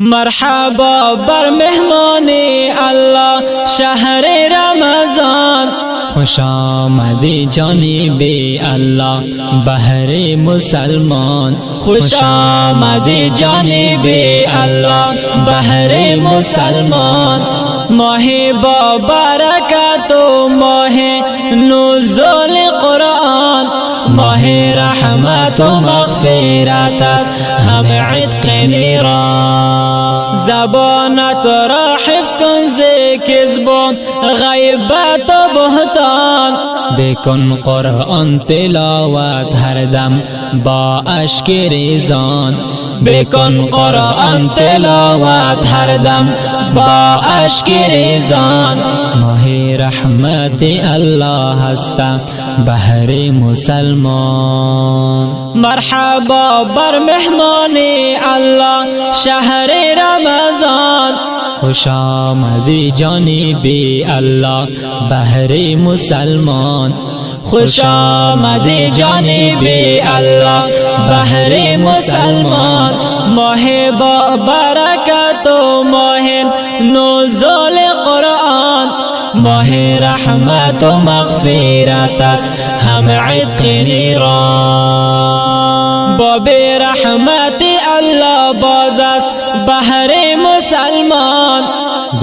مرحبا بر مهمان الله شهر رمضان، خوش آمدی جانب الله بهر مسلمان، خوش آمدی جانب الله بهر مسلمان. ماه با برکت و ماه نزول قرآن، ماه رحمت و مغفرت است هم عتق نیران. زبانت را حفظ کن ز کذب و غیبت و بهتان، بکن قرآن تلاوت هر دم با اشک ریزان، بکن قرآن تلاوت هر دم با اشک ریزان. ماه رحمت الله هستم بهر مسلمان. مرحبا بر مهمان الله شهر رمضان، خوش آمدی جانب الله بهر مسلمان، خوش آمدی جانب الله بهر مسلمان. ماه با برکت و ماه نزول قرآن، ماه رحمت و مغفرت است هم عتق نیران. باب رحمت الله باز است بهر مسلمان،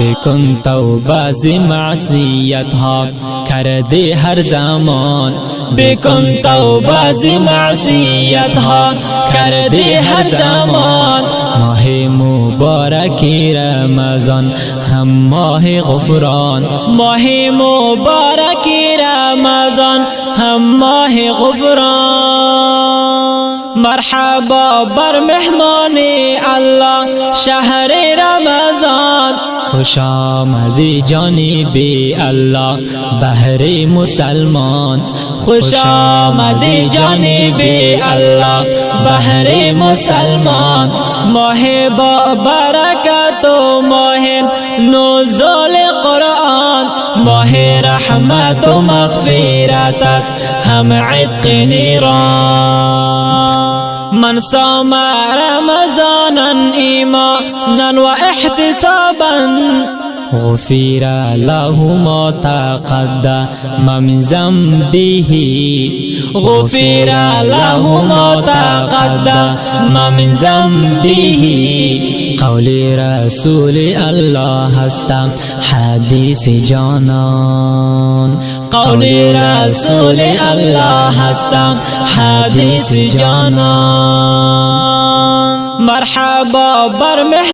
بکن توبه ز معصیت ها کرده هر زمان، بکن توبه ز معصیت ها کرده هر زمان. ماه مبارک رمضان هم ماه غفران، ماه مبارک رمضان هم ماه غفران. مرحبا بر مهمان الله شهر رمضان، خوش آمدی جانب الله بهر مسلمان، خوش آمدی جانب الله بهر مسلمان. ماه با برکت و ماه نزول قرآن، ماه رحمت و مغفرت است هم عتق نیران. من صام رمضانا ایمانا و احتسابا غفر له ما تقدم من ذنبه، غفر له ما تقدم من ذنبه. قول رسول الله هستم حدیث جانان، قول رسول الله هستم حدیث جانان. مرحبا بر